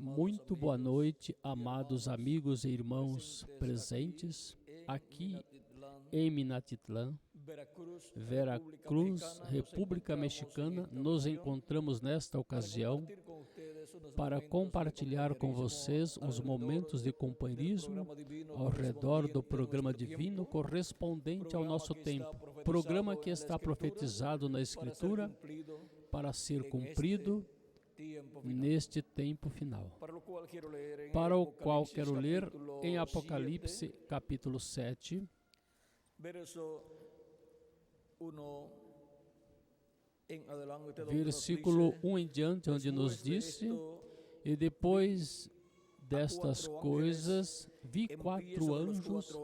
Muito boa noite, amados amigos e irmãos presentes aqui em Minatitlán, Veracruz, República Mexicana. Nos encontramos nesta ocasião para compartilhar com vocês os momentos de companheirismo ao redor do programa divino correspondente ao nosso tempo. Programa que está profetizado na Escritura para ser cumprido neste tempo final, para o qual quero ler em Apocalipse capítulo 7, versículo 1 em diante, onde nos disse: e depois destas coisas vi 4 anjos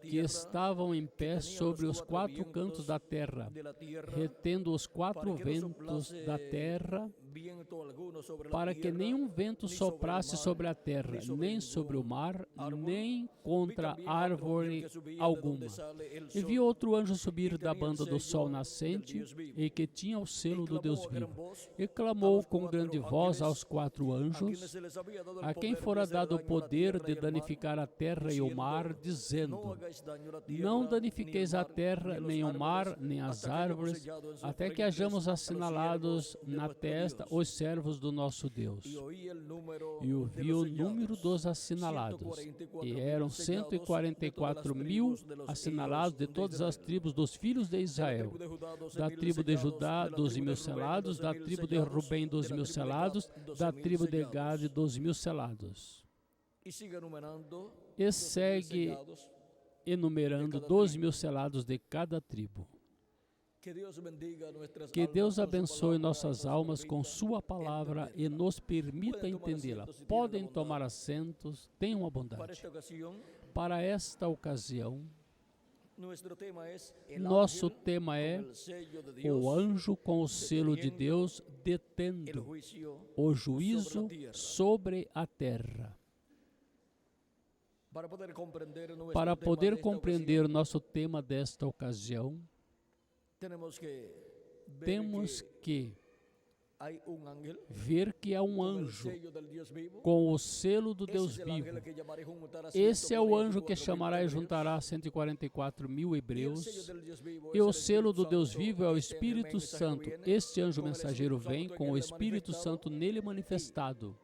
que estavam em pé sobre os 4 cantos da terra, retendo os 4 ventos da terra, para que nenhum vento soprasse sobre a terra, nem sobre o mar, nem contra árvore alguma. E vi outro anjo subir da banda do sol nascente, e que tinha o selo do Deus vivo, e clamou com grande voz aos 4 anjos, a quem fora dado o poder de danificar a terra e o mar, dizendo: não danifiqueis a terra, nem o mar, nem as árvores, até que hajamos assinalados na testa os servos do nosso Deus. E ouvi o número dos assinalados, e eram 144.000 assinalados de todas as tribos dos filhos de Israel. Da tribo de Judá, 12.000 selados; da tribo de Rubem, 12.000 selados; da tribo de Gade, 12.000 selados. E segue enumerando 12.000 selados de cada tribo. Que Deus abençoe nossas almas com sua palavra e nos permita entendê-la. Podem tomar assentos, tenham a bondade. Para esta ocasião, nosso tema é o anjo com o selo de Deus detendo o juízo sobre a terra. Para poder compreender nosso tema desta ocasião, temos que ver que há um anjo com o selo do Deus vivo. Esse é o anjo que chamará e juntará 144.000 hebreus. E o selo do Deus vivo é o Espírito Santo. Este anjo mensageiro vem com o Espírito Santo nele manifestado.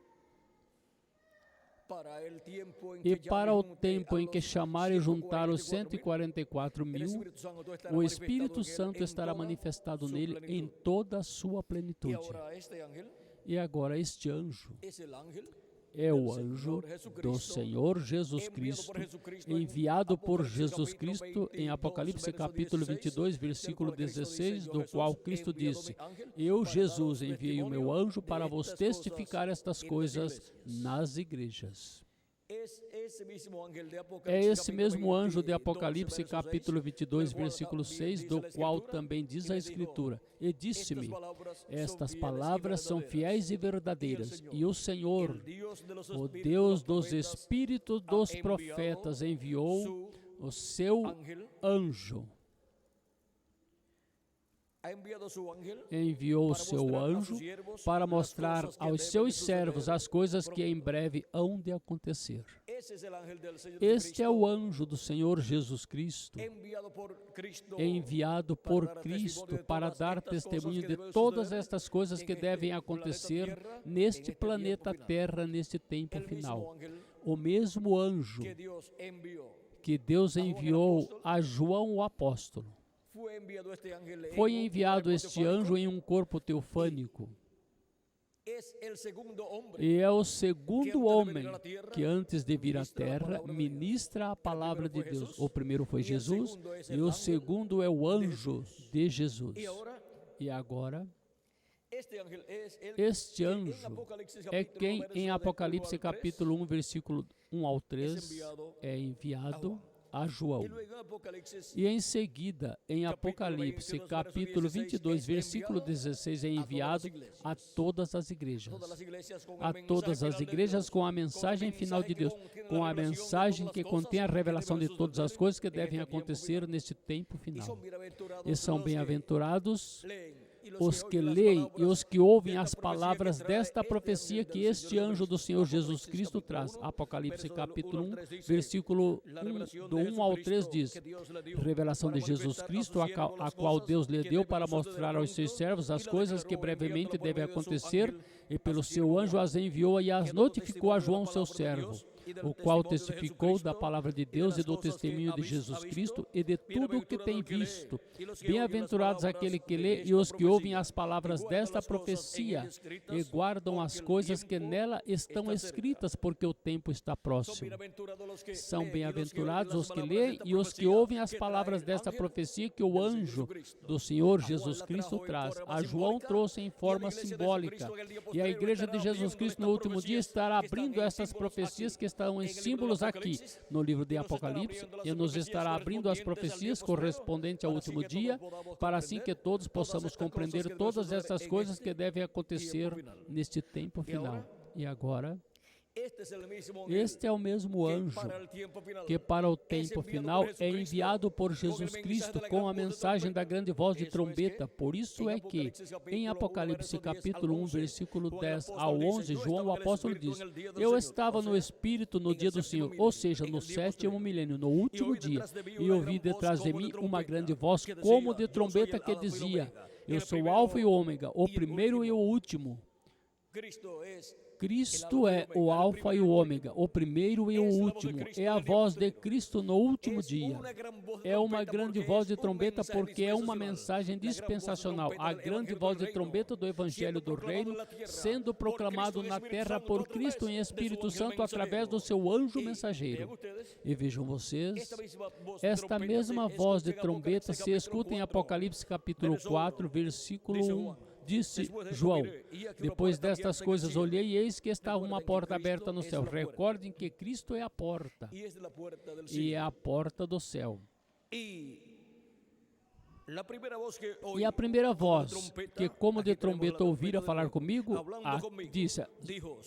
E para o tempo em que chamar e juntar os 144.000, o Espírito Santo estará manifestado nele em toda a sua plenitude. E agora este anjo é o anjo do Senhor Jesus Cristo, enviado por Jesus Cristo em Apocalipse capítulo 22, versículo 16, do qual Cristo disse: eu, Jesus, enviei o meu anjo para vos testificar estas coisas nas igrejas. É esse mesmo anjo de Apocalipse capítulo 22, versículo 6, do qual também diz a Escritura: e disse-me, estas palavras são fiéis e verdadeiras, e o Senhor, o Deus dos espíritos dos profetas, enviou o seu anjo. Enviou o seu anjo para mostrar aos seus servos as coisas que em breve hão de acontecer. Este é o anjo do Senhor Jesus Cristo, enviado por Cristo para dar testemunho de todas estas coisas que devem acontecer neste planeta Terra, neste tempo final. O mesmo anjo que Deus enviou a João o apóstolo. Foi enviado este anjo em um corpo teofânico. E é o segundo homem que antes de vir à terra ministra a palavra de Deus. O primeiro foi Jesus e o segundo é o anjo de Jesus. E agora, este anjo é quem em Apocalipse capítulo 1, versículo 1 ao 3, é enviado a João. E em seguida, em Apocalipse capítulo 22, versículo 16, é enviado a todas as igrejas. A todas as igrejas com a mensagem final de Deus, com a mensagem que contém a revelação de todas as coisas que devem acontecer neste tempo final. E são bem-aventurados os que leem e os que ouvem as palavras desta profecia que este anjo do Senhor Jesus Cristo traz. Apocalipse capítulo 1, versículo 1, do 1 ao 3 diz: revelação de Jesus Cristo, a qual Deus lhe deu para mostrar aos seus servos as coisas que brevemente devem acontecer, e pelo seu anjo as enviou e as notificou a João, seu servo, o qual testificou da palavra de Deus e do testemunho de Jesus Cristo e de tudo o que tem visto. Bem-aventurados aquele que lê e os que ouvem as palavras desta profecia e guardam as coisas que nela estão escritas, porque o tempo está próximo. São bem-aventurados os que leem e os que ouvem as palavras desta profecia que o anjo do Senhor Jesus Cristo traz. A João trouxe em forma simbólica, e a igreja de Jesus Cristo no último dia estará abrindo essas profecias que estão em símbolos aqui no livro de Apocalipse, e nos estará abrindo as profecias correspondentes ao último dia, para assim que todos possamos compreender todas essas coisas que devem acontecer neste tempo final. E agora, este é o mesmo anjo que para o tempo final é enviado por Jesus Cristo com a mensagem da grande voz de trombeta. Por isso é que em Apocalipse capítulo 1, versículo 10 ao 11, João o apóstolo diz: eu estava no Espírito no dia do Senhor, ou seja, no 7º milênio, no último dia, e ouvi detrás de mim uma grande voz como de trombeta que dizia: eu sou o Alfa e o Ômega, o primeiro e o último. Cristo é o Alfa e o Ômega, o primeiro e o último. É a voz de Cristo no último dia. É uma grande voz de trombeta porque é uma mensagem dispensacional. A grande voz de trombeta do Evangelho do Reino sendo proclamado na terra por Cristo em Espírito Santo através do seu anjo mensageiro. E vejam vocês, esta mesma voz de trombeta se escuta em Apocalipse capítulo 4, versículo 1. Disse João: depois destas coisas olhei e eis que estava uma porta aberta no céu. Recordem que Cristo é a porta, e é a porta do céu. E a primeira voz que como de trombeta ouvira falar comigo, disse: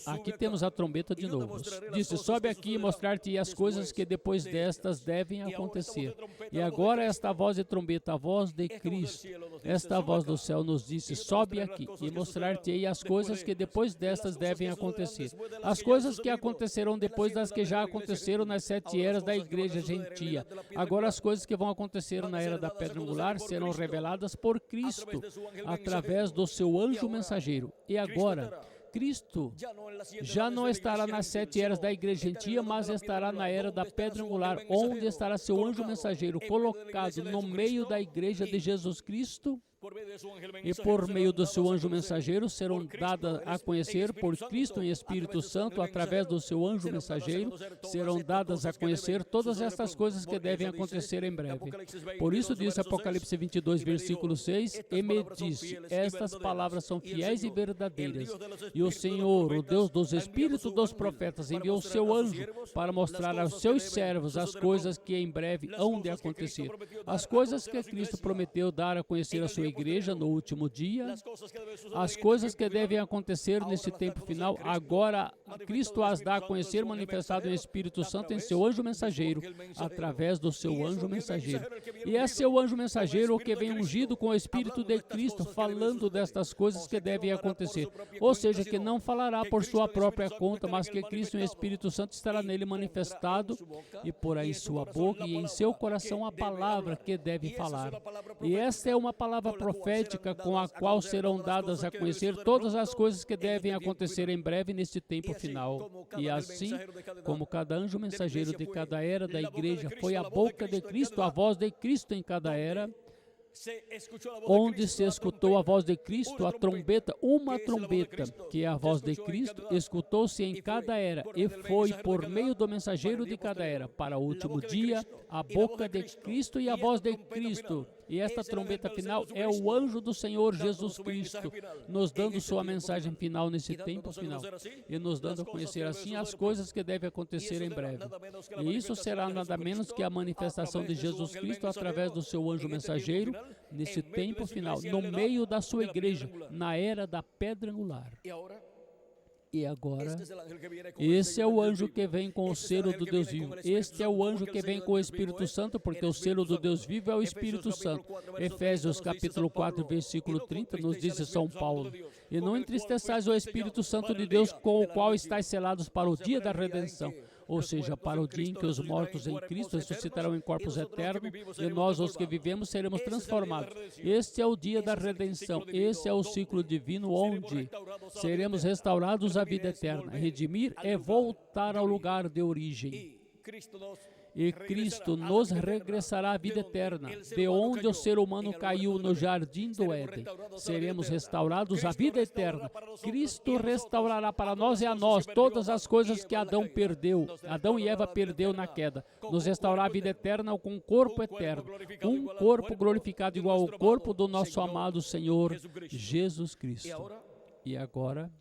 aqui temos a trombeta de novo. Disse: sobe aqui e mostrar-te as coisas que depois destas devem acontecer. E agora esta voz de trombeta, a voz de Cristo, esta voz do céu nos disse: sobe aqui e mostrar-te as coisas que depois destas devem acontecer. As coisas que acontecerão depois das que já aconteceram nas 7 eras da igreja gentia. Agora as coisas que vão acontecer na era da pedra angular serão reveladas por Cristo através do seu anjo mensageiro. E agora, Cristo já não estará nas 7 eras da igreja gentia, mas estará na era da pedra angular, onde estará seu anjo mensageiro colocado no meio da igreja de Jesus Cristo. E por meio do seu anjo mensageiro serão dadas a conhecer por Cristo em Espírito Santo, através do seu anjo mensageiro, serão dadas a conhecer todas estas coisas que devem acontecer em breve. Por isso diz Apocalipse 22, versículo 6, e me disse: estas palavras são fiéis e verdadeiras. E o Senhor, o Deus dos Espíritos dos profetas, enviou o seu anjo para mostrar aos seus servos as coisas que em breve hão de acontecer. As coisas que Cristo prometeu dar a conhecer à sua igreja no último dia, as coisas que devem acontecer nesse tempo final, agora Cristo as dá a conhecer manifestado em Espírito Santo em seu anjo mensageiro, através do seu anjo mensageiro. E é seu anjo mensageiro o que vem ungido com o Espírito de Cristo, falando destas coisas que devem acontecer. Ou seja, que não falará por sua própria conta, mas que Cristo em Espírito Santo estará nele manifestado, e por aí sua boca e em seu coração a palavra que deve falar. E esta é uma palavra profética com a qual serão dadas a conhecer todas as coisas que devem acontecer em breve neste tempo final. E assim, como cada anjo mensageiro de cada era da igreja foi a boca de Cristo, a voz de Cristo em cada era, onde se escutou a voz de Cristo, a trombeta, uma trombeta, que é a voz de Cristo, escutou-se em cada era, e foi por meio do mensageiro de cada era, para o último dia, a boca de Cristo e a voz de Cristo. E esta trombeta final é o anjo do Senhor Jesus Cristo, nos dando sua mensagem final nesse tempo final, e nos dando a conhecer assim as coisas que devem acontecer em breve. E isso será nada menos que a manifestação de Jesus Cristo através do seu anjo mensageiro, nesse tempo final, no meio da sua igreja, na era da pedra angular. E agora, esse é o anjo que vem com o selo do Deus vivo. Este é o anjo que vem com o Espírito Santo, porque o selo do Deus vivo é o Espírito Santo. Efésios capítulo 4, versículo 30, nos diz São Paulo: e não entristeçais o Espírito Santo de Deus, com o qual estáis selados para o dia da redenção. Ou seja, para o dia em que os mortos em Cristo ressuscitarão em corpos eternos e nós, os que vivemos, seremos transformados. Este é o dia da redenção. Esse é o ciclo divino onde seremos restaurados à vida eterna. Redimir é voltar ao lugar de origem. E Cristo nos regressará à vida eterna, de onde o ser humano caiu no jardim do Éden. Seremos restaurados à vida eterna. Cristo restaurará para nós e a nós todas as coisas que Adão perdeu, Adão e Eva perdeu na queda. Nos restaurará a vida eterna com um corpo eterno, um corpo glorificado igual ao corpo do nosso amado Senhor Jesus Cristo. E agora,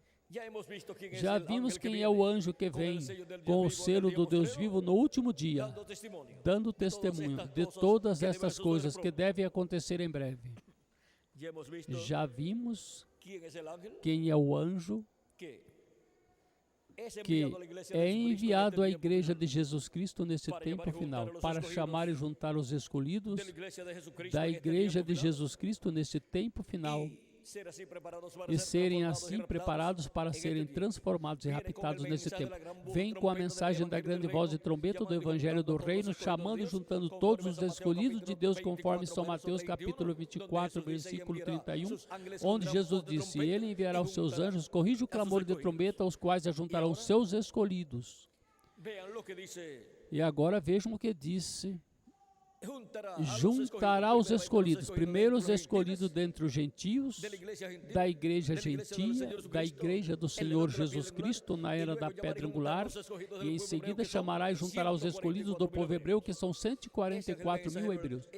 já vimos quem é o anjo que vem com o selo do Deus vivo no último dia, dando testemunho de todas estas coisas que devem acontecer em breve. Já vimos quem é o anjo que é enviado à Igreja de Jesus Cristo nesse tempo final, para chamar e juntar os escolhidos da Igreja de Jesus Cristo nesse tempo final, e serem assim preparados para serem transformados e raptados nesse tempo. Vem com a mensagem da grande voz de trombeta do Evangelho do Reino, chamando e juntando todos os escolhidos de Deus, conforme São Mateus capítulo 24, versículo 31, onde Jesus disse: Ele enviará os seus anjos, corrige o clamor de trombeta, os quais ajuntarão os seus escolhidos. E agora vejam o que disse: juntará os escolhidos, primeiro os escolhidos dentre os gentios, da igreja gentia, da igreja do Senhor Jesus Cristo na era da pedra angular, e em seguida chamará e juntará os escolhidos do povo hebreu, que são 144 mil hebreus.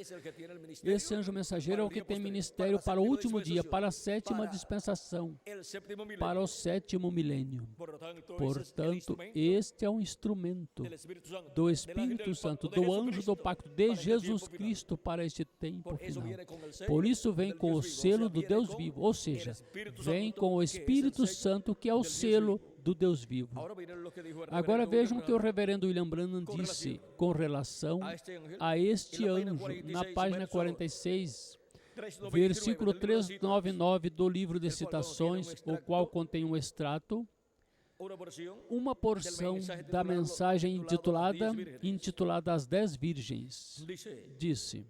Esse anjo mensageiro é o que tem ministério para o último dia, para a sétima dispensação, para o sétimo milênio. Portanto, este é um instrumento do Espírito Santo, do anjo do pacto de Jesus Cristo para este tempo final. Por isso vem com o selo do Deus vivo, ou seja, vem com o Espírito Santo, que é o selo do Deus vivo. Agora vejam o que o reverendo William Branham disse com relação a este anjo, na página 46, versículo 399 do livro de citações, o qual contém um extrato, uma porção da mensagem intitulada As 10 Virgens. Disse: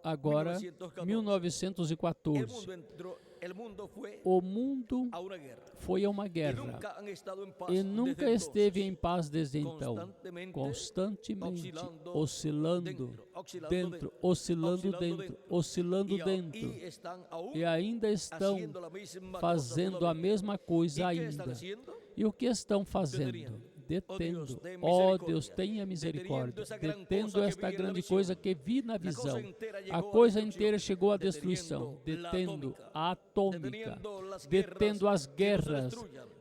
agora, 1914, o mundo foi a uma guerra e nunca esteve em paz desde então, constantemente oscilando dentro, e ainda estão fazendo a mesma coisa ainda. E o que estão fazendo? Detendo. Ó Deus, tenha misericórdia. Detendo esta grande coisa que vi na visão. A coisa inteira chegou à destruição. Detendo a atômica. Detendo as guerras,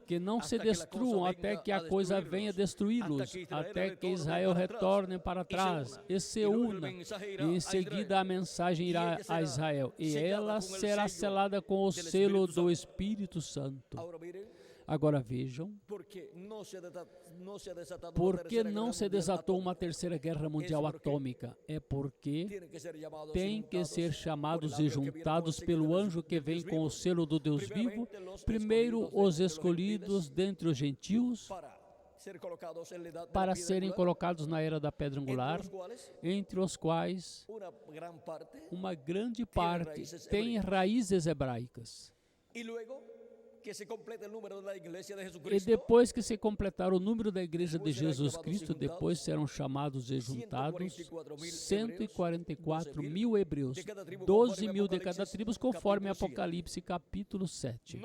que não se destruam até que a coisa venha destruí-los, até que Israel retorne para trás e se una, e em seguida a mensagem irá a Israel, e ela será selada com o selo do Espírito Santo. Agora vejam, por que não se desatou uma terceira guerra mundial atômica? É porque tem que ser chamados e juntados pelo anjo que vem com o selo do Deus vivo, primeiro os escolhidos dentre os gentios, para serem colocados na era da pedra angular, entre os quais uma grande parte tem raízes hebraicas. E depois que se completar o número da Igreja de Jesus Cristo, depois serão chamados e juntados 144 mil hebreus, 12 mil de cada tribo, conforme Apocalipse capítulo 7.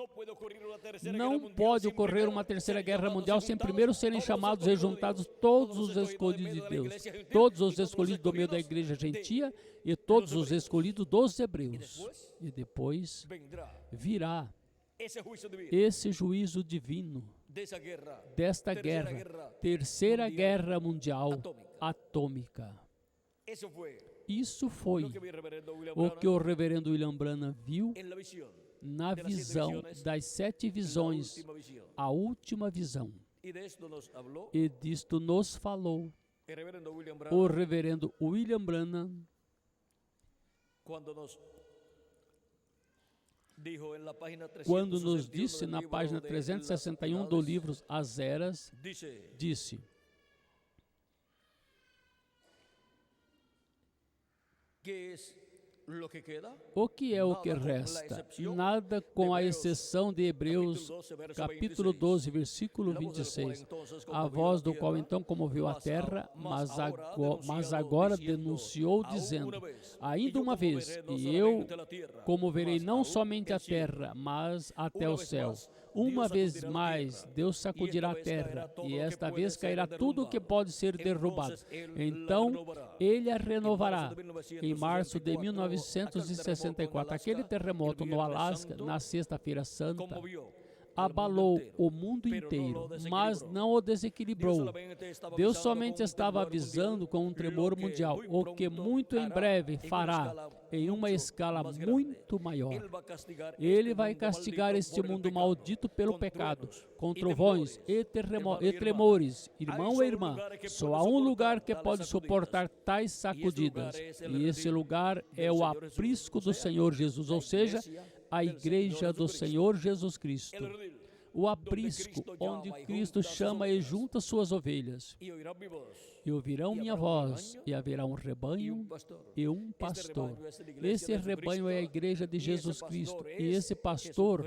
Não pode ocorrer uma terceira guerra mundial sem primeiro serem chamados e juntados todos os escolhidos de Deus, todos os escolhidos do meio da Igreja gentia e todos os escolhidos dos hebreus. E depois virá esse juízo divino desta guerra, terceira guerra mundial atômica. Isso foi o que o reverendo William Branham viu na visão das 7 visões, a última visão. E disto nos falou o reverendo William Branham quando nos disse na página 361 do livro As Eras, disse: o que é o que resta? Nada, com a exceção de Hebreus, capítulo 12, versículo 26. A voz do qual então comoveu a terra, mas agora denunciou, dizendo: ainda uma vez, e eu comoverei não somente a terra, mas até o céu. Uma vez mais, Deus sacudirá a terra, e esta vez cairá tudo o que pode ser derrubado. Então, Ele a renovará. Em março de 1964, aquele terremoto no Alasca, na Sexta-feira Santa, abalou o mundo inteiro, mas não o desequilibrou. Deus somente estava avisando com um tremor mundial, o que muito em breve fará, em uma escala muito maior. Ele vai castigar este mundo maldito pelo pecado, com trovões e tremores. Irmão e irmã, só há um lugar que pode suportar tais sacudidas, e esse lugar é o aprisco do Senhor Jesus, ou seja, a igreja do Senhor Jesus Cristo. O aprisco, onde Cristo chama e junta suas ovelhas. E ouvirão minha voz, e haverá um rebanho e um pastor. Esse rebanho é a igreja de Jesus Cristo, e esse pastor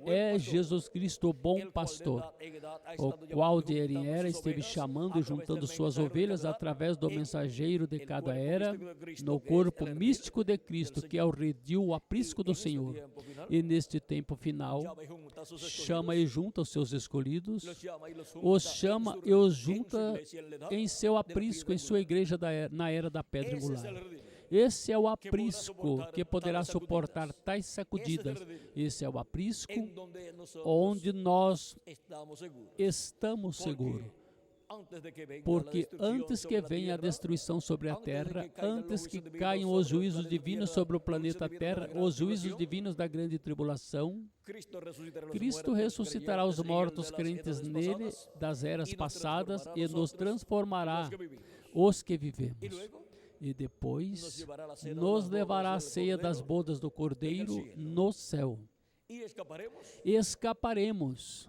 é Jesus Cristo, o bom pastor, o qual de era em era esteve chamando e juntando suas ovelhas através do mensageiro de cada era, no corpo místico de Cristo, que é o redil, o aprisco do Senhor. E neste tempo final, chama e junta os seus escolhidos, os chama e os junta em seu aprisco, em sua igreja na era da pedra angular. Esse é o aprisco que poderá suportar tais sacudidas. Esse é o aprisco onde nós estamos seguros. Porque antes que venha a destruição sobre a terra, antes que caiam os juízos divinos sobre o planeta Terra, os juízos divinos da grande tribulação, Cristo ressuscitará os mortos crentes nele das eras passadas e nos transformará, os que vivemos. E depois nos levará à ceia das bodas do Cordeiro no céu. E escaparemos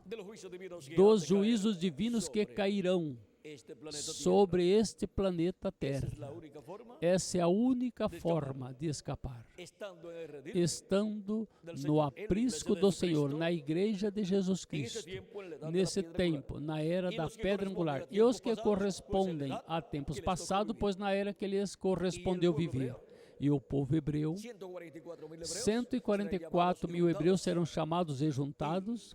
dos juízos divinos que cairão sobre este planeta Terra. Essa é a única forma de escapar. Estando no aprisco do Senhor, na igreja de Jesus Cristo, nesse tempo, na era da pedra angular, e os que correspondem a tempos passados, pois na era que lhes correspondeu viver. E o povo hebreu, 144 mil hebreus serão chamados e juntados,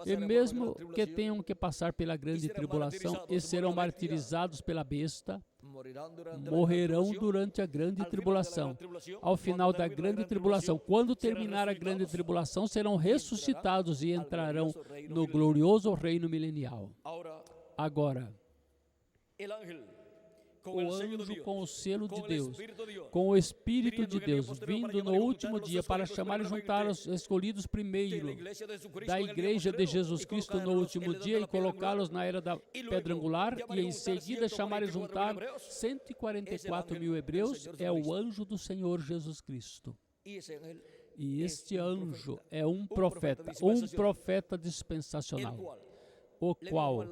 e mesmo que tenham que passar pela grande tribulação e serão martirizados pela besta, morrerão durante a grande tribulação. Ao final da grande tribulação, quando terminar a grande tribulação, serão ressuscitados e entrarão no glorioso reino milenial. Agora, o anjo com o selo de Deus, com o Espírito de Deus, vindo no último dia para chamar e juntar os escolhidos primeiro da igreja de Jesus Cristo no último dia e colocá-los na era da pedra angular, e em seguida chamar e juntar 144 mil hebreus, é o anjo do Senhor Jesus Cristo. E este anjo é um profeta dispensacional, o qual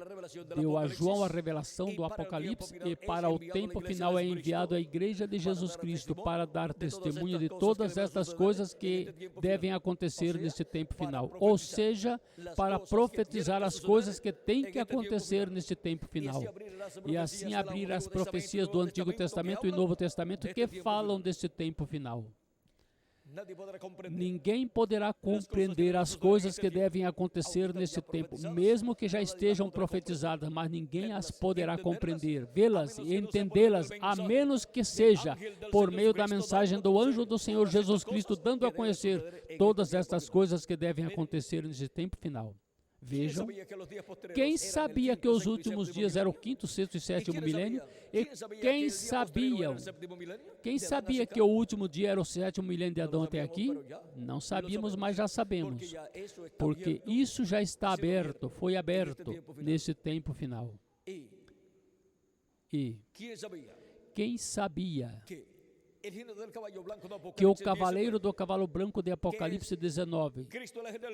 deu a João a revelação do Apocalipse, e para o tempo final é enviado à igreja de Jesus Cristo para dar testemunho de todas estas coisas que devem acontecer neste tempo final, ou seja, para profetizar as coisas que têm que acontecer neste tempo final, e assim abrir as profecias do Antigo Testamento e Novo Testamento que falam deste tempo final. Ninguém poderá compreender as coisas que devem acontecer nesse tempo, mesmo que já estejam profetizadas, mas ninguém as poderá compreender, vê-las e entendê-las, a menos que seja por meio da mensagem do anjo do Senhor Jesus Cristo, dando a conhecer todas estas coisas que devem acontecer nesse tempo final. Vejam, quem sabia que os últimos dias eram o quinto, sexto e sétimo milênio? E quem sabia que o último dia era o sétimo milênio de Adão até aqui? Não sabíamos, mas já sabemos. Porque isso já está aberto, foi aberto nesse tempo final. E quem sabia que o cavaleiro do cavalo branco de Apocalipse 19,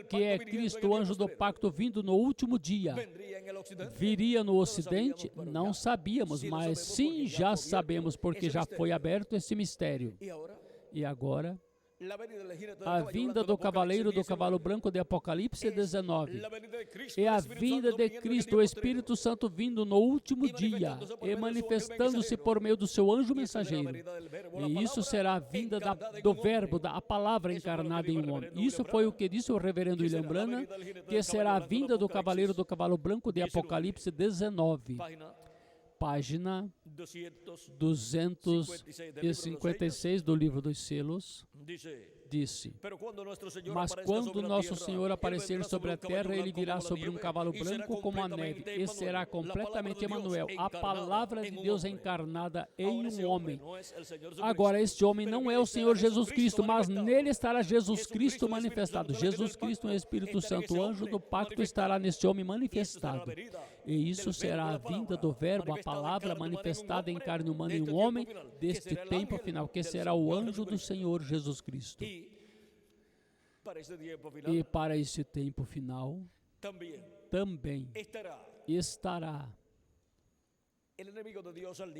que é Cristo, o anjo do pacto vindo no último dia, viria no ocidente? Não sabíamos, mas sim já sabemos, porque já foi aberto esse mistério. E agora, a vinda do cavaleiro do cavalo branco de Apocalipse 19 é a vinda de Cristo, o Espírito Santo vindo no último dia e manifestando-se por meio do seu anjo mensageiro. E isso será a vinda do verbo, da palavra encarnada em um homem. Isso foi o que disse o reverendo William Branham, que será a vinda do cavaleiro do cavalo branco de Apocalipse 19. Página 256 do livro dos selos, disse: mas quando nosso Senhor aparecer sobre a terra, ele virá sobre um cavalo branco como a neve, e será completamente Emanuel, a palavra de Deus encarnada em um homem. Agora, este homem não é o Senhor Jesus Cristo, mas nele estará Jesus Cristo manifestado. Jesus Cristo, o Espírito Santo, o anjo do pacto, estará neste homem manifestado. E isso será a vinda do verbo, a palavra manifestada em carne humana em um homem deste tempo final, que será o anjo do Senhor Jesus Cristo. E para este tempo final, também estará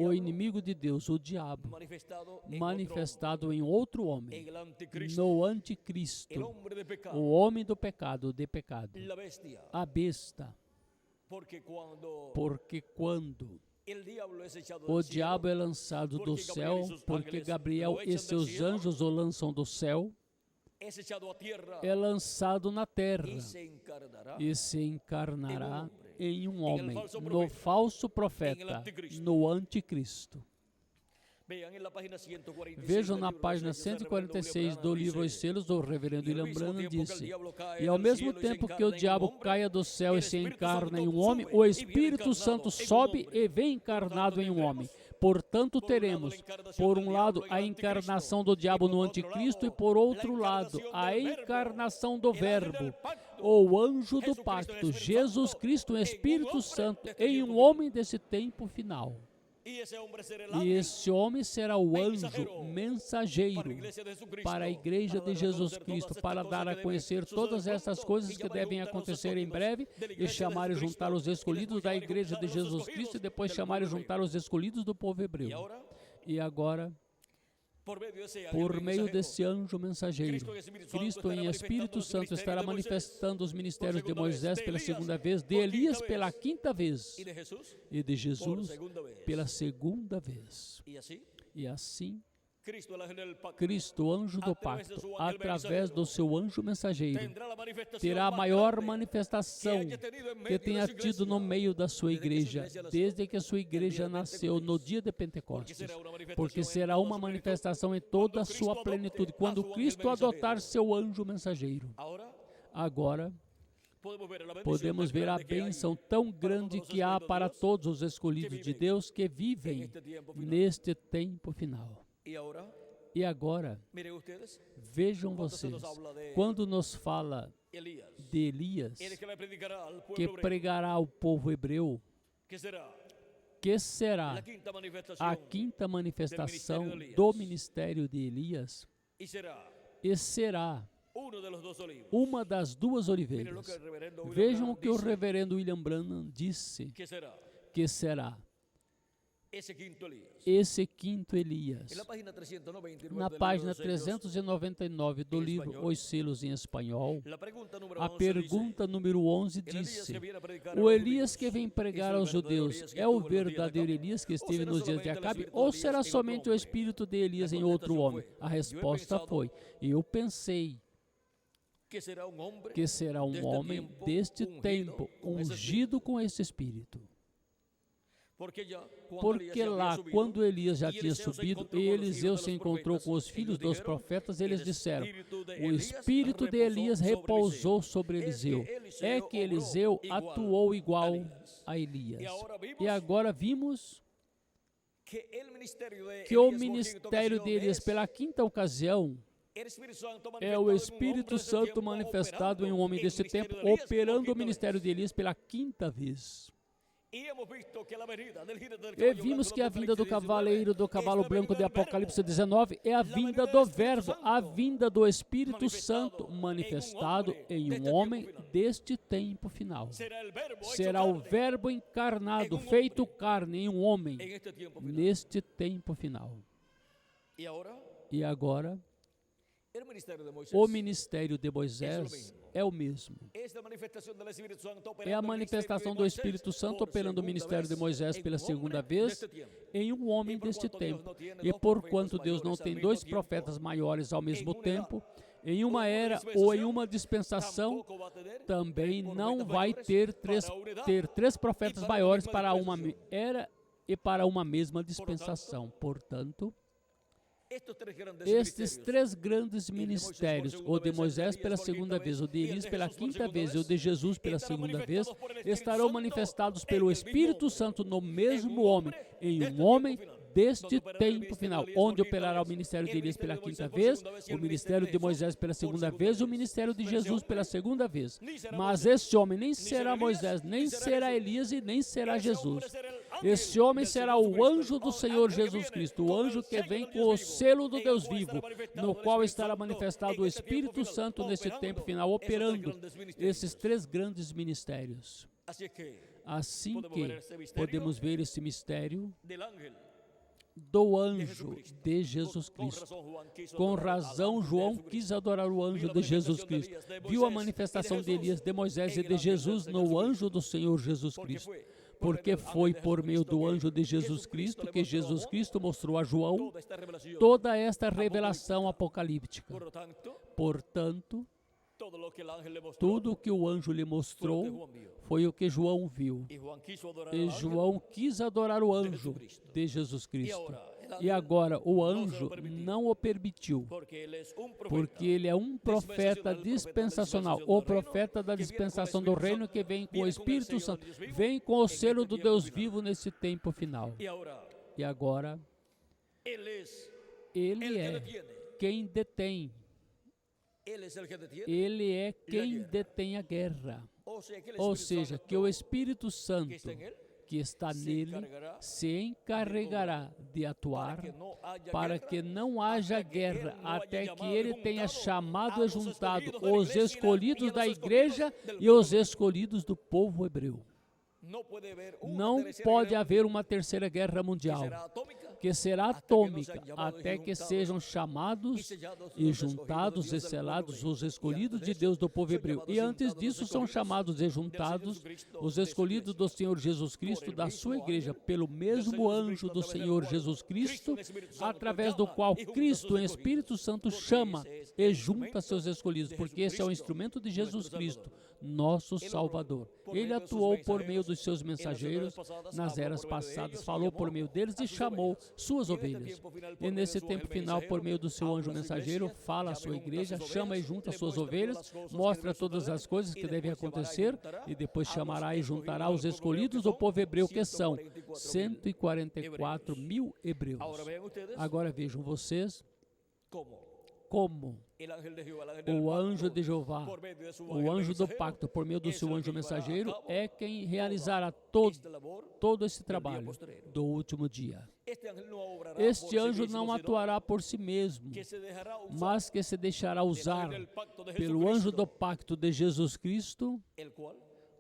o inimigo de Deus, o diabo, manifestado em outro homem, no anticristo, o homem do pecado, a besta. Porque quando o diabo é lançado do céu, porque Gabriel e seus anjos o lançam do céu, é lançado na terra e se encarnará em um homem, no falso profeta, no anticristo. Vejam na página 146 do livro Os Selos do reverendo William Branham, disse: e ao mesmo tempo que o diabo caia do céu e se encarna em um homem, o Espírito Santo sobe e vem encarnado em um homem. Portanto, teremos, por um lado, a encarnação do diabo no anticristo e, por outro lado, a encarnação do verbo, o anjo do pacto, Jesus Cristo, o Espírito Santo, em um homem desse tempo final. E esse homem será o anjo mensageiro para a igreja de Jesus Cristo, para dar a conhecer todas essas coisas que devem acontecer em breve, e chamar e juntar os escolhidos da igreja de Jesus Cristo, e depois chamar e juntar os escolhidos do povo hebreu. E agora, por meio desse anjo mensageiro, Cristo em Espírito Santo estará manifestando os ministérios de Moisés pela segunda vez, de Elias pela quinta vez e de Jesus pela segunda vez. E assim, Cristo, anjo do pacto, através do seu anjo mensageiro, terá a maior manifestação que tenha tido no meio da sua igreja, desde que a sua igreja nasceu no dia de Pentecostes, porque será uma manifestação em toda a sua plenitude, quando Cristo adotar seu anjo mensageiro. Agora, podemos ver a bênção tão grande que há para todos os escolhidos de Deus que vivem neste tempo final. E agora, vejam vocês, quando nos fala de Elias, que pregará ao povo hebreu, que será a quinta manifestação do ministério de Elias, e será uma das duas oliveiras. Vejam o que o reverendo William Branham disse, que será esse quinto Elias. Na página 399 do livro Os Selos em Espanhol, a pergunta número 11 disse: o Elias que vem pregar aos judeus é o verdadeiro Elias que esteve nos dias de Acabe, ou será somente o espírito de Elias em outro homem? A resposta foi: eu pensei que será um homem deste tempo, ungido com esse espírito. Porque lá, quando Elias já tinha subido e Eliseu se encontrou com os filhos dos profetas, eles disseram: o espírito de Elias repousou sobre Eliseu. É que Eliseu atuou igual a Elias. E agora vimos que o ministério de Elias, pela quinta ocasião, é o Espírito Santo manifestado em um homem desse tempo, operando o ministério de Elias pela quinta vez. E vimos que a vinda do cavaleiro do cavalo branco de Apocalipse 19 é a vinda do Verbo, a vinda do Espírito Santo manifestado em um homem deste tempo final. Será o Verbo encarnado, feito carne em um homem neste tempo final. E agora, o ministério de Moisés é o mesmo. É a manifestação do Espírito Santo operando o ministério de Moisés pela segunda vez em um homem deste tempo. E porquanto Deus não tem dois profetas maiores ao mesmo tempo, em uma era ou em uma dispensação, também não vai ter três profetas maiores para uma era e para uma mesma dispensação. Portanto, estes três grandes ministérios, o de Moisés pela segunda vez, o de Elias pela quinta vez e o de Jesus pela segunda vez, estarão manifestados pelo Espírito Santo no mesmo homem, em um homem deste tempo final, onde operará o ministério de Elias pela quinta vez, o ministério de Moisés pela segunda vez e o ministério de Jesus pela segunda vez. Mas esse homem nem será Moisés, nem será Elias e nem será Jesus. Esse homem será o anjo do Senhor Jesus Cristo, o anjo que vem com o selo do Deus vivo, no qual estará manifestado o Espírito Santo nesse tempo final, operando esses três grandes ministérios. Assim que podemos ver esse mistério do anjo de Jesus Cristo. Com razão, João quis adorar o anjo de Jesus Cristo. Viu a manifestação de Elias, de Moisés e de Jesus no anjo do Senhor Jesus Cristo. Porque foi por meio do anjo de Jesus Cristo que Jesus Cristo mostrou a João toda esta revelação apocalíptica. Portanto, tudo o que o anjo lhe mostrou foi o que João viu. E João quis adorar o anjo de Jesus Cristo. E agora o anjo não o permitiu, porque ele é um profeta dispensacional, o profeta da dispensação do reino que vem com o Espírito Santo, vem com o selo do Deus vivo nesse tempo final. E agora, ele é quem detém. Ele é quem detém a guerra. Ou seja, que o Espírito Santo que está nele se encarregará de atuar para que não haja guerra até que ele tenha chamado e juntado os escolhidos da igreja e os escolhidos do povo hebreu. Não pode haver uma terceira guerra mundial, que será atômica, até que sejam chamados e juntados e selados os escolhidos de Deus do povo hebreu. E antes disso são chamados e juntados os escolhidos do Senhor Jesus Cristo, da sua igreja, pelo mesmo anjo do Senhor Jesus Cristo, através do qual Cristo, em Espírito Santo, chama e junta seus escolhidos, porque esse é o instrumento de Jesus Cristo, nosso Salvador. Ele atuou por meio dos seus mensageiros nas eras passadas, falou por meio deles e chamou suas ovelhas. E nesse tempo final, por meio do seu anjo mensageiro, fala à sua igreja, chama e junta suas ovelhas, mostra todas as coisas que devem acontecer e depois chamará e juntará os escolhidos do povo hebreu, que são 144 mil hebreus. Agora vejam vocês como o anjo de Jeová, o anjo do pacto, por meio do seu anjo mensageiro, é quem realizará todo esse trabalho do último dia. Este anjo não atuará por si mesmo, mas que se deixará usar pelo anjo do pacto de Jesus Cristo,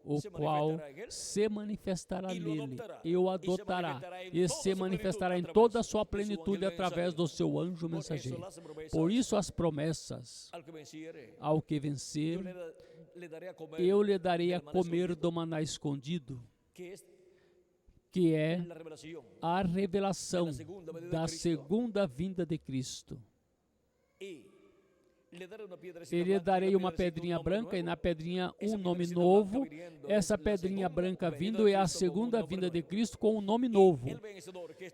o qual se manifestará nele e o adotará, e se manifestará em toda a sua plenitude através do seu anjo mensageiro. Por isso as promessas: ao que vencer, eu lhe darei a comer do maná escondido, que é a revelação da segunda vinda de Cristo. Ele darei uma pedrinha branca e na pedrinha um nome novo. Essa pedrinha branca vindo é a segunda vinda de Cristo com um nome novo.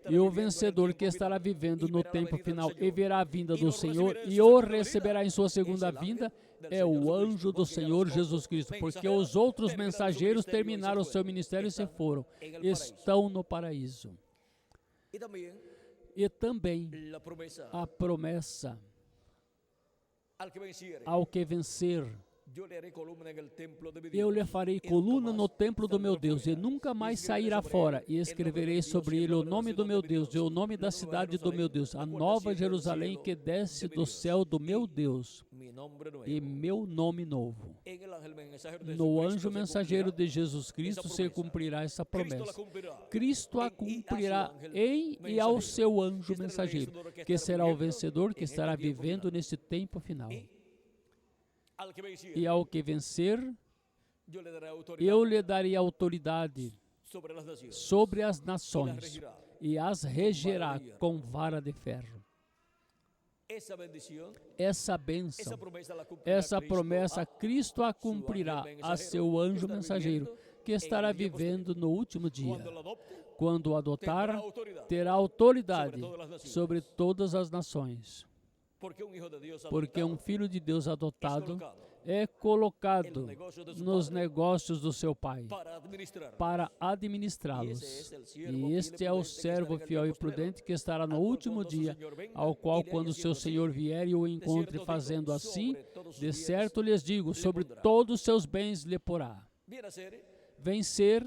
E o vencedor que estará vivendo no tempo final e verá a vinda do Senhor e o receberá em sua segunda vinda é o anjo do Senhor Jesus Cristo, porque os outros mensageiros terminaram o seu ministério e se foram. Estão no paraíso. E também a promessa ao que vencer, eu lhe farei coluna no templo do meu Deus, e nunca mais sairá fora, e escreverei sobre ele o nome do meu Deus, e o nome da cidade do meu Deus, a nova Jerusalém que desce do céu do meu Deus, e meu nome novo. No anjo mensageiro de Jesus Cristo se cumprirá essa promessa. Cristo a cumprirá em e ao seu anjo mensageiro, que será o vencedor que estará vivendo nesse tempo final. E ao que vencer, eu lhe darei autoridade sobre as nações e as regerá com vara de ferro. Essa bênção, essa promessa, Cristo a cumprirá a seu anjo mensageiro, que estará vivendo no último dia. Quando o adotar, terá autoridade sobre todas as nações. Porque um filho de Deus adotado é colocado nos negócios do seu pai para administrá-los. E este é o servo fiel e prudente que estará no último dia, ao qual, quando seu Senhor vier e o encontre fazendo assim, de certo lhes digo, sobre todos os seus bens lhe porá. Vencer,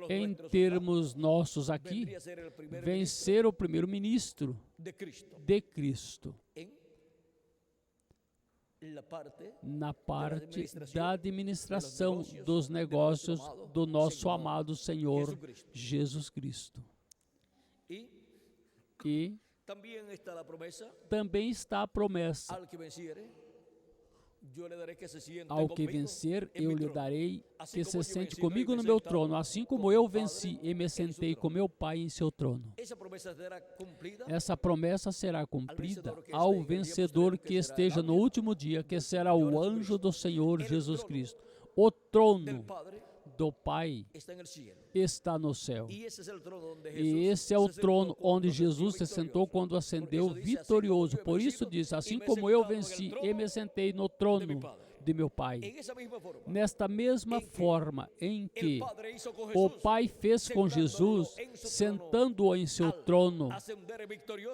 em termos nossos aqui, vencer o primeiro-ministro de Cristo, na parte da administração dos negócios do nosso amado Senhor Jesus Cristo. E também está a promessa: ao que vencer, eu lhe darei que se sente comigo no meu trono, assim como eu venci e me sentei com meu Pai em seu trono. Essa promessa será cumprida ao vencedor que esteja no último dia, que será o anjo do Senhor Jesus Cristo. O trono do Pai está no céu. E esse é o trono onde Jesus se sentou quando ascendeu vitorioso. Por isso diz, assim como eu venci e me sentei no trono de meu Pai. Nesta mesma forma em que o Pai fez com Jesus, sentando-o em seu trono,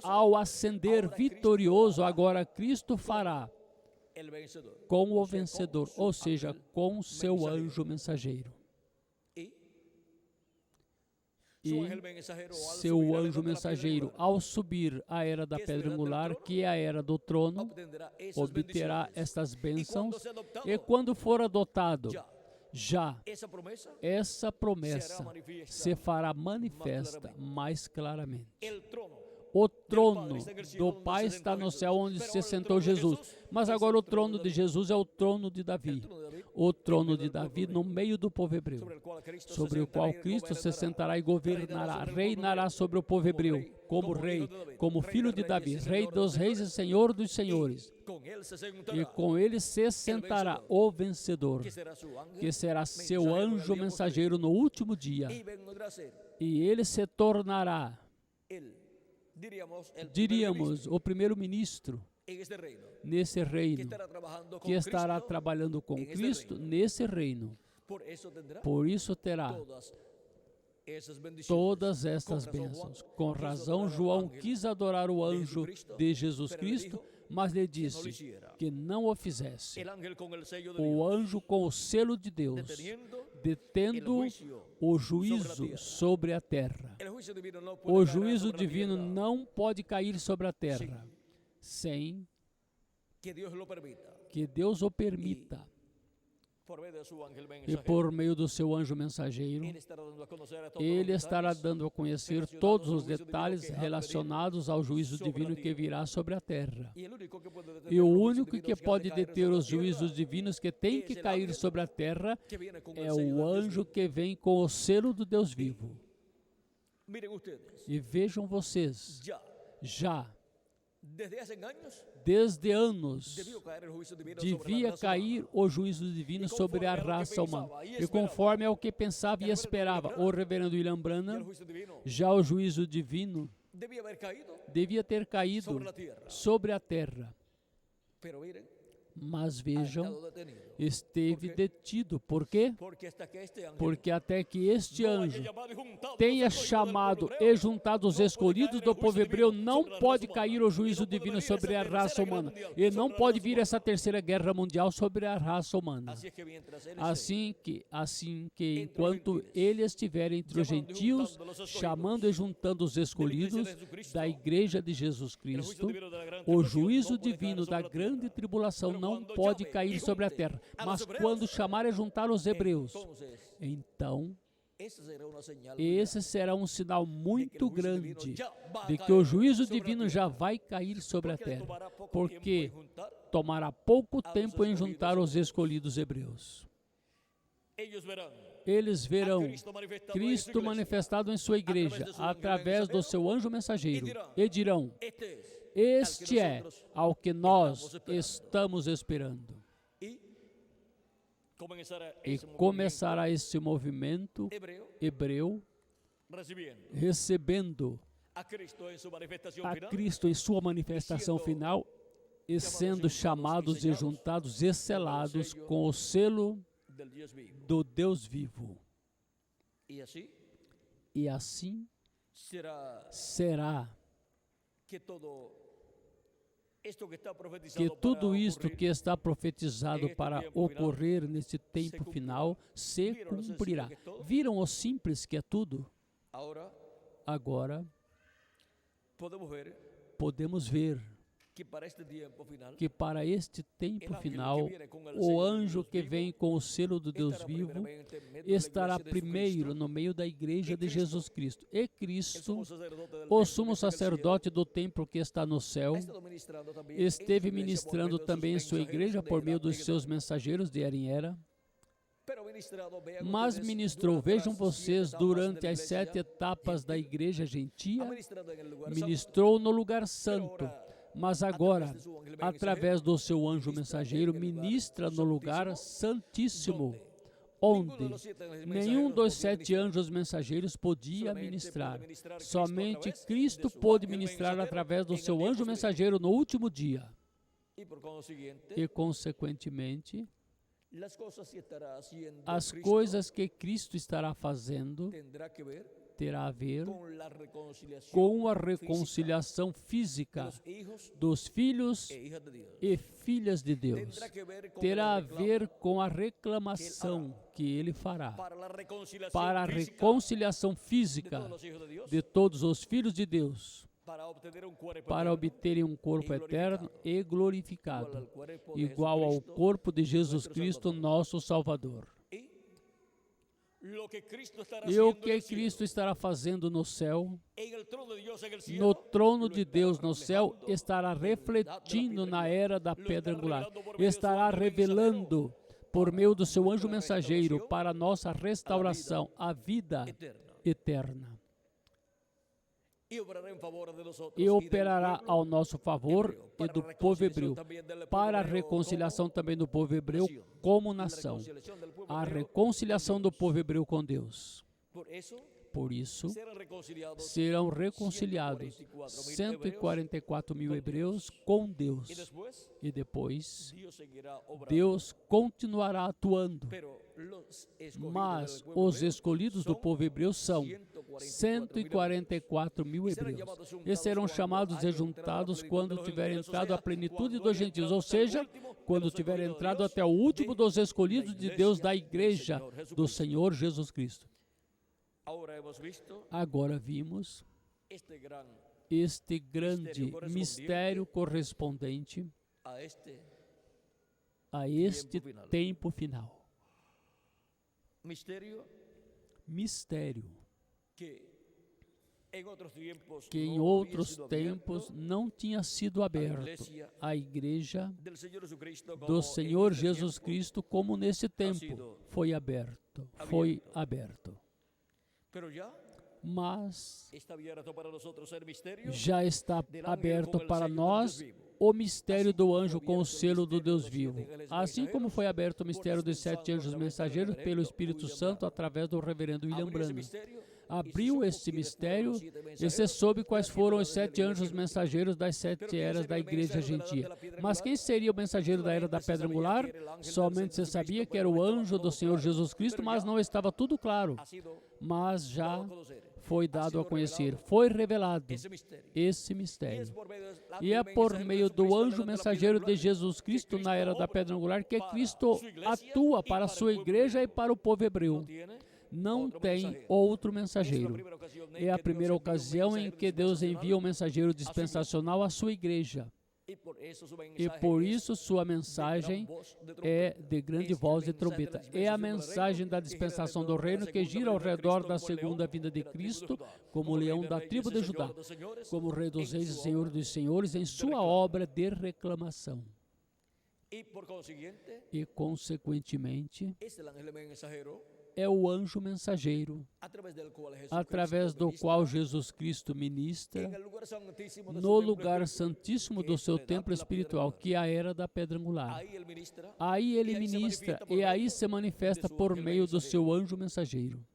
ao ascender vitorioso, agora Cristo fará com o vencedor, ou seja, com seu anjo mensageiro. E seu anjo mensageiro, ao subir a era da pedra angular, que é a era do trono, obterá estas bênçãos, e quando for adotado, já essa promessa se fará manifesta mais claramente. O trono do Pai está no céu onde se sentou Jesus. Mas agora o trono de Jesus é o trono de Davi. O trono de Davi no meio do povo hebreu, sobre o qual Cristo se sentará e governará, reinará sobre o povo hebreu, como rei, como filho de Davi, rei dos reis e senhor dos senhores. E com ele se sentará o vencedor, que será seu anjo mensageiro no último dia. E ele se tornará, diríamos, o primeiro-ministro nesse reino, que estará trabalhando com Cristo nesse reino. Por isso terá todas estas bênçãos. Com razão, João quis adorar o anjo de Jesus Cristo, mas lhe disse que não o fizesse. O anjo com o selo de Deus, detendo o juízo sobre a terra. O juízo divino não pode cair sobre a terra sem que Deus o permita. E por meio do seu anjo mensageiro, ele estará dando a conhecer todos os detalhes relacionados ao juízo divino que virá sobre a terra. E o único que pode deter os juízos divinos que tem que cair sobre a terra é o anjo que vem com o selo do Deus vivo. E vejam vocês, já Desde anos devia cair o juízo divino sobre a raça humana. E conforme ao que pensava e esperava o reverendo William Branham, já o juízo divino devia ter caído sobre a terra. Mas vejam, esteve detido. Por quê? Porque até que este anjo tenha chamado e juntado os escolhidos do povo hebreu, não pode cair o juízo divino sobre a raça humana. E não pode vir essa terceira guerra mundial sobre a raça humana. Assim que enquanto ele estiver entre os gentios, chamando e juntando os escolhidos da igreja de Jesus Cristo, o juízo divino da grande tribulação não pode cair sobre a terra. Mas quando chamar e juntar os hebreus, então esse será um sinal muito grande de que o juízo divino já vai cair sobre a terra, porque tomará pouco tempo em juntar os escolhidos hebreus. Eles verão Cristo manifestado em sua igreja através do seu anjo mensageiro e dirão: este é ao que nós estamos esperando. E começará esse movimento hebreu recebendo a Cristo em sua manifestação final e sendo chamados e juntados e selados com o selo do Deus vivo. E assim será que tudo isto que está profetizado para ocorrer nesse tempo final se cumprirá. Viram o simples que é tudo? Agora, podemos ver que para este tempo final, o anjo que vem com o selo do Deus vivo estará primeiro no meio da igreja de Jesus Cristo. E Cristo, o sumo sacerdote do templo que está no céu, esteve ministrando também em sua igreja por meio dos seus mensageiros de era em era. Mas ministrou, vejam vocês, durante as 7 etapas da igreja gentia, ministrou no lugar santo. Mas agora, através do seu anjo mensageiro, ministra no lugar santíssimo, onde nenhum dos 7 anjos mensageiros podia ministrar. Somente Cristo pôde ministrar através do seu anjo mensageiro no último dia. E, consequentemente, as coisas que Cristo estará fazendo terá a ver com a reconciliação física dos filhos e filhas de Deus. Terá a ver com a reclamação que Ele fará para a reconciliação física de todos os filhos de Deus, para obterem um corpo eterno e glorificado, igual ao corpo de Jesus Cristo, nosso Salvador. E o que Cristo estará fazendo no céu, no trono de Deus no céu, estará refletindo na era da pedra angular, estará revelando por meio do seu anjo mensageiro para a nossa restauração, a vida eterna. E operará ao nosso favor e do povo hebreu, para a reconciliação também do povo hebreu como nação, a reconciliação do povo hebreu com Deus. Por isso, serão reconciliados 144 mil hebreus com Deus. E depois, Deus continuará atuando. Mas os escolhidos do povo hebreu são 144 mil hebreus. E serão chamados e juntados quando tiver entrado a plenitude dos gentios, ou seja, quando tiver entrado até o último dos escolhidos de Deus da igreja do Senhor Jesus Cristo. Agora vimos este grande mistério correspondente a este tempo final. Mistério que em outros tempos não tinha sido aberto à igreja do Senhor Jesus Cristo, como nesse tempo foi aberto. mas já está aberto para nós o mistério do anjo com o selo do Deus vivo. Assim como foi aberto o mistério dos 7 anjos mensageiros pelo Espírito Santo através do reverendo William Branham. Abriu este mistério e se soube quais foram os 7 anjos mensageiros das 7 eras da igreja gentia. Mas quem seria o mensageiro da era da pedra angular? Somente se sabia que era o anjo do Senhor Jesus Cristo, mas não estava tudo claro. Mas já foi dado a conhecer, foi revelado esse mistério. E é por meio do anjo mensageiro de Jesus Cristo na era da pedra angular que Cristo atua para a sua igreja e para o povo hebreu. Não tem outro mensageiro. É a primeira ocasião em que Deus envia um mensageiro dispensacional à sua igreja. E por isso sua mensagem é de grande voz de trombeta. É a mensagem da dispensação do reino que gira ao redor da segunda vinda de Cristo, como leão da tribo de Judá, como rei dos reis e senhor dos senhores, em sua obra de reclamação. E, consequentemente, é o anjo mensageiro, através do qual Jesus Cristo ministra no lugar santíssimo do seu templo espiritual, que é a era da pedra angular. Aí ele ministra e aí se manifesta por meio do seu anjo mensageiro.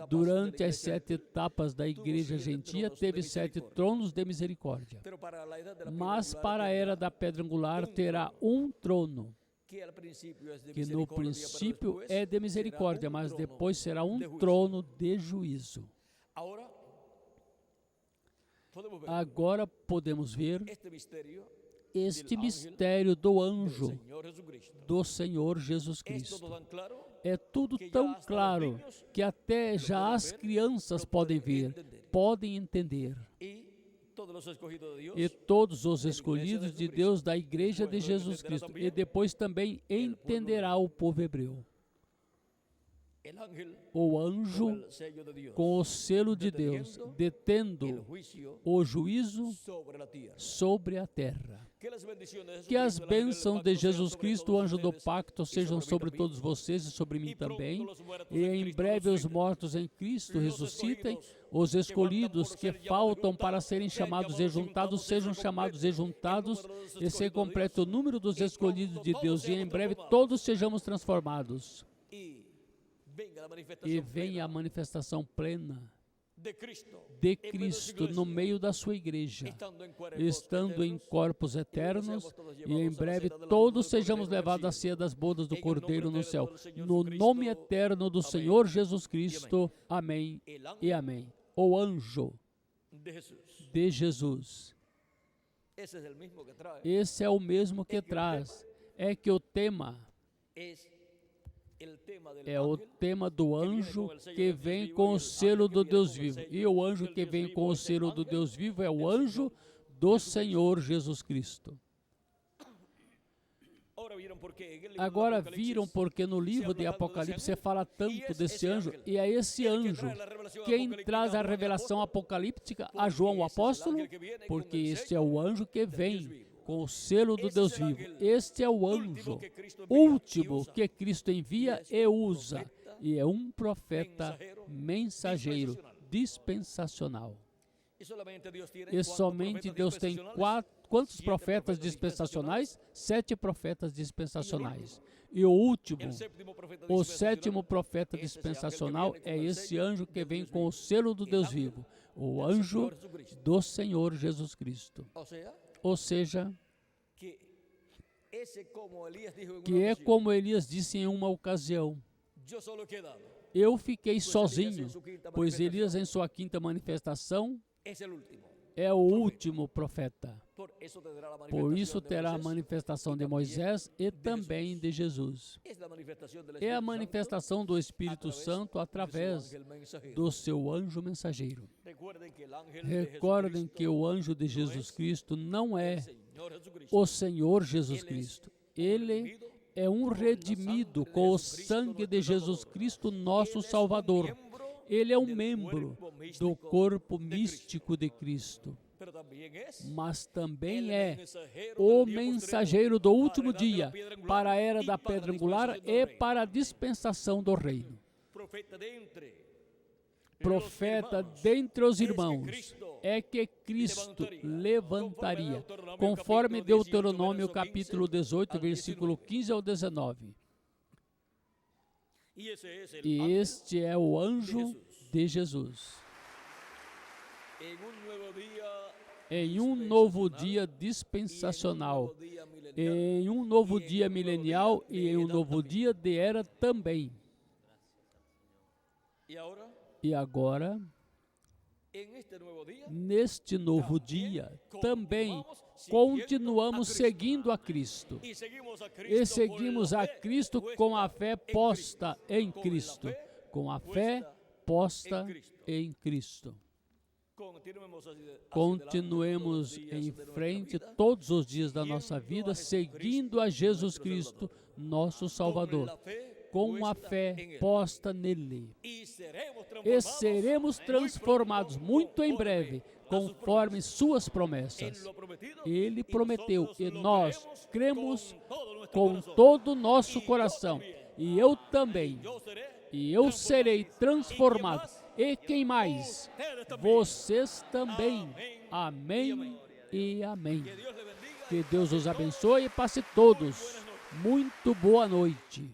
Durante as 7 etapas da igreja gentia, teve 7 tronos de misericórdia. Mas para a era da pedra angular terá um trono, que no princípio é de misericórdia, mas depois será um trono de juízo. Agora podemos ver este mistério do anjo do Senhor Jesus Cristo. É tudo tão claro que até já as crianças podem ver, podem entender. E todos os escolhidos de Deus da igreja de Jesus Cristo. E depois também entenderá o povo hebreu. O anjo com o selo de Deus, detendo o juízo sobre a terra. Que as bênçãos de Jesus Cristo, o anjo do pacto, sejam sobre todos vocês e sobre mim também. E em breve os mortos em Cristo ressuscitem. Os escolhidos que faltam para serem chamados e juntados, sejam chamados e juntados. E se complete o número dos escolhidos de Deus. E em breve todos sejamos transformados. E venha a manifestação plena de Cristo no meio da sua igreja, estando em corpos eternos, e em breve todos sejamos levados à ceia das bodas do Cordeiro no céu. No nome eterno do Senhor Jesus Cristo. Amém e amém. O anjo de Jesus. Esse é o mesmo que traz. É que o tema é o tema do anjo que vem com o selo do Deus vivo. E o anjo que vem com o selo do Deus vivo é o anjo do Senhor Jesus Cristo. Agora viram porque no livro de Apocalipse fala tanto desse anjo, e é esse anjo quem traz a revelação apocalíptica a João o apóstolo, porque este é o anjo que vem com o selo do Deus vivo. Este é o anjo último que Cristo envia e usa, e é um profeta mensageiro dispensacional. E somente Deus tem quantos profetas dispensacionais? 7 profetas dispensacionais. E o último, o 7º profeta dispensacional é esse anjo que vem com o selo do Deus vivo, o anjo do Senhor Jesus Cristo. Ou seja, que é como Elias disse em uma ocasião: eu fiquei sozinho, pois Elias em sua 5ª manifestação é o último profeta. Por isso terá a manifestação de Moisés e também de Jesus. É a manifestação do Espírito Santo através do seu anjo mensageiro. Recordem que o anjo de Jesus Cristo não é o Senhor Jesus Cristo. Ele é um redimido com o sangue de Jesus Cristo, nosso Salvador. Ele é um membro do corpo místico de Cristo, mas também é o mensageiro do último dia para a era da pedra angular e para a dispensação do reino. profeta dentre os irmãos, é que Cristo levantaria, conforme Deuteronômio capítulo 18, versículo 15 ao 19. E este é o anjo de Jesus. Em um novo dia dispensacional, em um novo dia milenial e em um novo dia de era também. E agora, neste novo dia, também continuamos seguindo a Cristo. E seguimos a Cristo com a fé posta em Cristo. Com a fé posta em Cristo. Continuemos em frente todos os dias da nossa vida, seguindo a Jesus Cristo, nosso Salvador, com a fé posta nele. E seremos transformados muito em breve, conforme suas promessas. Ele prometeu e nós cremos com todo o nosso coração. E eu também. E eu serei transformado. E quem mais? Vocês também. Amém e amém. Que Deus os abençoe e passe todos. Muito boa noite.